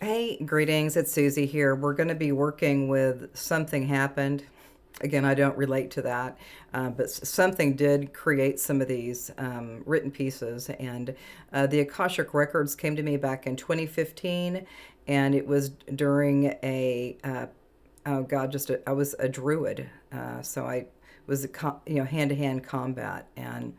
Hey, greetings. It's Susie here. We're going to be working with Something Happened. Again, I don't relate to that, but something did create some of these written pieces. And the Akashic Records came to me back in 2015, and it was during oh God, I was a druid. So I was, hand-to-hand combat. And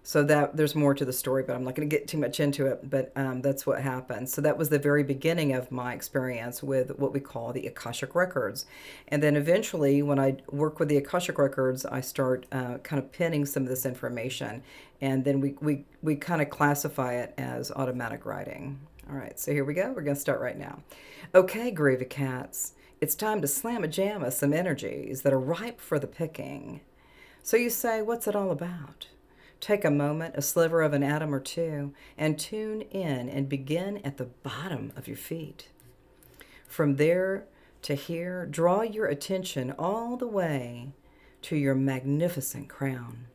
so that there's more to the story, but I'm not going to get too much into it. But that's what happened. So that was the very beginning of my experience with what we call the Akashic Records. And then eventually, when I work with the Akashic Records, I start kind of pinning some of this information. And then we kind of classify it as automatic writing. All right, so here we go. We're going to start right now. Okay, groovy cats. It's time to slam a jamma some energies that are ripe for the picking. So you say, what's it all about? Take a moment, a sliver of an atom or two, and tune in and begin at the bottom of your feet. From there to here, draw your attention all the way to your magnificent crown.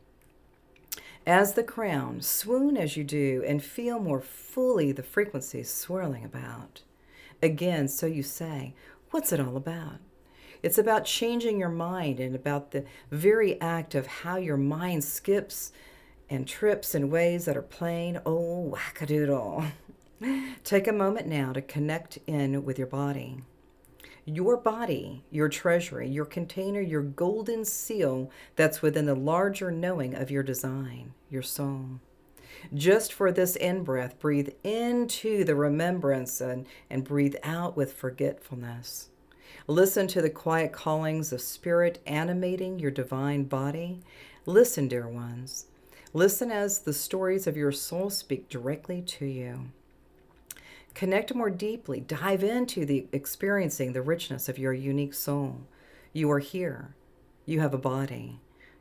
As the crown, swoon as you do and feel more fully the frequencies swirling about. Again, so you say, what's it all about? It's about changing your mind and about the very act of how your mind skips and trips in ways that are plain old wackadoodle. Take a moment now to connect in with your body. Your body, your treasury, your container, your golden seal that's within the larger knowing of your design, your soul. Just for this in breath, breathe into the remembrance and breathe out with forgetfulness. Listen to the quiet callings of spirit animating your divine body. Listen, dear ones. Listen as the stories of your soul speak directly to you. Connect more deeply. Dive into the experiencing the richness of your unique soul. You are here. You have a body.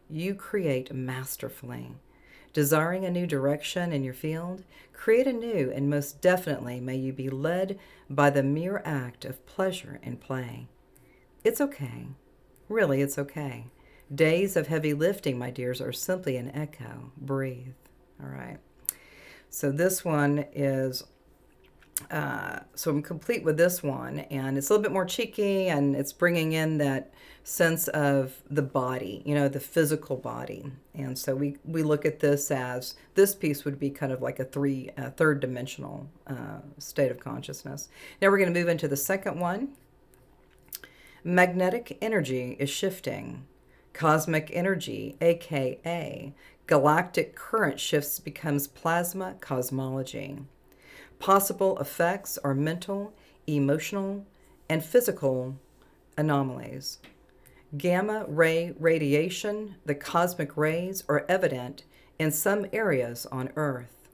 You create masterfully. Desiring a new direction in your field? Create anew, and most definitely may you be led by the mere act of pleasure and play. It's okay. Really, it's okay. Days of heavy lifting, my dears, are simply an echo. Breathe. All right. So this one is, so I'm complete with this one, and it's a little bit more cheeky, and it's bringing in that sense of the body, the physical body. And so we look at this as, this piece would be kind of like a third dimensional state of consciousness. Now we're going to move into the second one. Magnetic energy is shifting. Cosmic energy, aka galactic current shifts, becomes plasma cosmology. Possible effects are mental, emotional, and physical anomalies. Gamma ray radiation, the cosmic rays, are evident in some areas on Earth.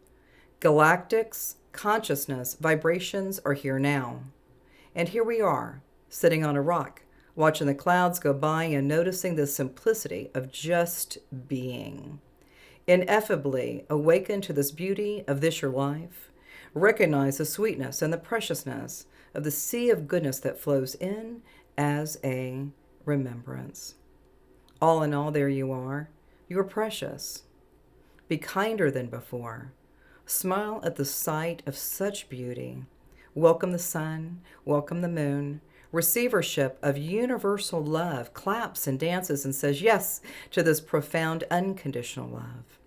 Galactics, consciousness, vibrations are here now. And here we are, sitting on a rock, watching the clouds go by and noticing the simplicity of just being. Ineffably awaken to this beauty of this your life. Recognize the sweetness and the preciousness of the sea of goodness that flows in as a remembrance. All in all, there you are. You are precious. Be kinder than before. Smile at the sight of such beauty. Welcome the sun. Welcome the moon. Receivership of universal love claps and dances and says yes to this profound unconditional love.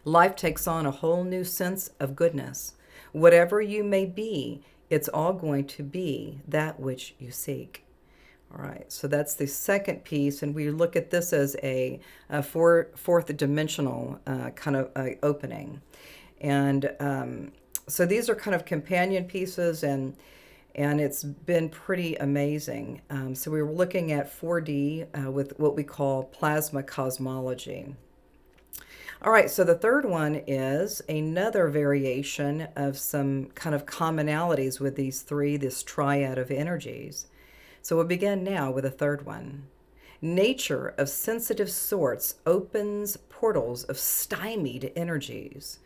Life takes on a whole new sense of goodness. Whatever you may be, it's all going to be that which you seek. All right, so that's the second piece, and we look at this as a fourth dimensional kind of opening. And so these are kind of companion pieces, and it's been pretty amazing. So we were looking at 4D with what we call plasma cosmology. All right, so the third one is another variation of some kind of commonalities with these three, this triad of energies. So we'll begin now with a third one. Nature of sensitive sorts opens portals of stymied energies,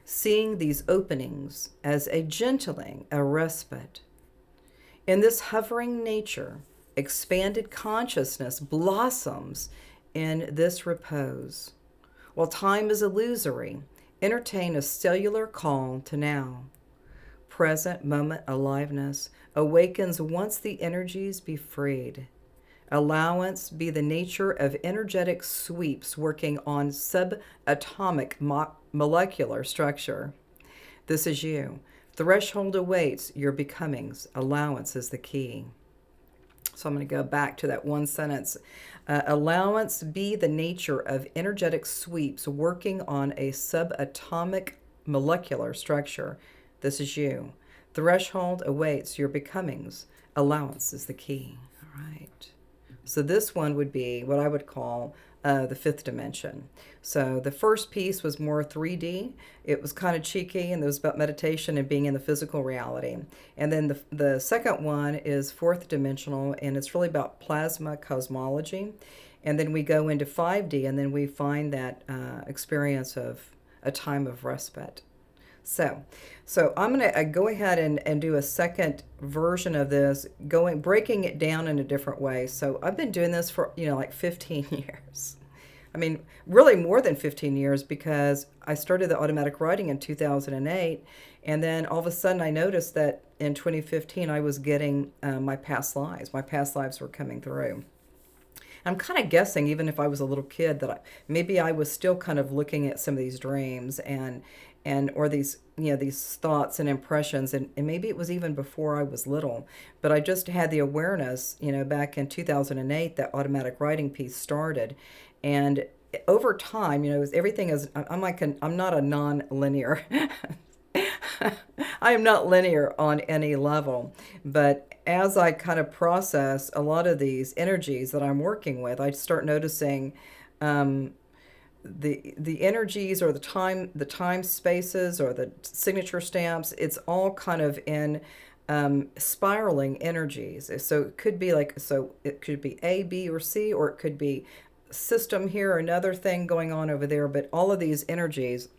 seeing these openings as a gentling, a respite. In this hovering nature, expanded consciousness blossoms in this repose. While time is illusory, entertain a cellular call to now. present moment aliveness awakens once the energies be freed. Allowance be the nature of energetic sweeps working on subatomic molecular structure. This is you. Threshold awaits your becomings. Allowance is the key. So I'm going to go back to that one sentence. Allowance be the nature of energetic sweeps working on a subatomic molecular structure. This is you. Threshold awaits your becomings. Allowance is the key. All right. So this one would be what I would call the fifth dimension. So the first piece was more 3D. It was kind of cheeky, and it was about meditation and being in the physical reality. And then the second one is fourth dimensional, and it's really about plasma cosmology. And then we go into 5D, and then we find that experience of a time of respite. So I'm going to go ahead and do a second version of this, breaking it down in a different way. So I've been doing this for, like 15 years. I mean, really more than 15 years, because I started the automatic writing in 2008. And then all of a sudden I noticed that in 2015 I was getting my past lives. My past lives were coming through. I'm kind of guessing, even if I was a little kid, that maybe I was still kind of looking at some of these dreams or these these thoughts and impressions, and maybe it was even before I was little, but I just had the awareness, back in 2008, that automatic writing piece started. And over time, everything is, I'm not a non-linear I am not linear on any level, but as I kind of process a lot of these energies that I'm working with, I start noticing the energies, or the time spaces, or the signature stamps. It's all kind of in spiraling energies. So it could be it could be A, B, or C, or it could be system here, another thing going on over there. But all of these energies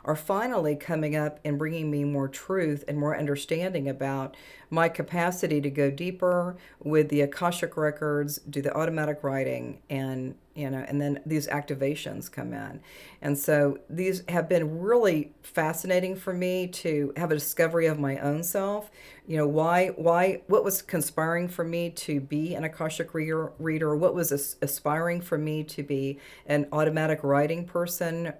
are finally coming up and bringing me more truth and more understanding about my capacity to go deeper with the Akashic records, do the automatic writing, and then these activations come in. And so these have been really fascinating for me to have a discovery of my own self. What was conspiring for me to be an Akashic reader? What was aspiring for me to be an automatic writing person?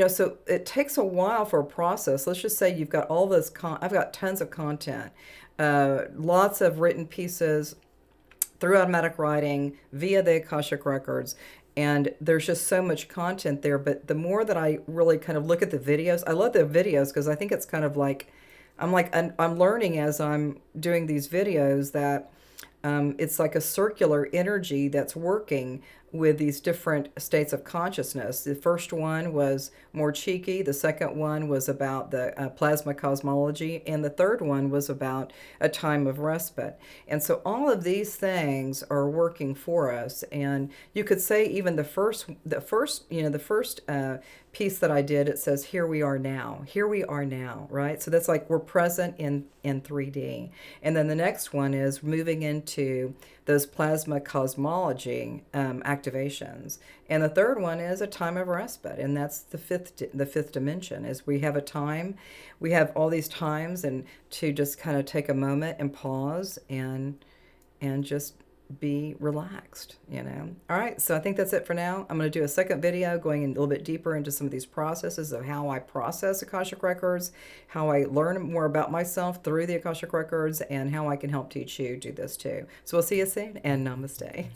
So it takes a while for a process. Let's just say you've got all this, I've got tons of content, lots of written pieces through automatic writing via the Akashic records. And there's just so much content there. But the more that I really kind of look at the videos, I love the videos because I think it's kind of like, I'm learning as I'm doing these videos that it's like a circular energy that's working with these different states of consciousness. The first one was more cheeky. The second one was about the plasma cosmology. And the third one was about a time of respite. And so all of these things are working for us. And you could say even the first piece that I did, it says, here we are now, right? So that's like we're present in 3D. And then the next one is moving into those plasma cosmology activations. And the third one is a time of respite. And that's the fifth dimension, is we have all these times, and to just kind of take a moment and pause and just be relaxed, All right, so I think that's it for now. I'm going to do a second video going a little bit deeper into some of these processes of how I process Akashic records, how I learn more about myself through the Akashic records, and how I can help teach you do this too. So we'll see you soon, and namaste.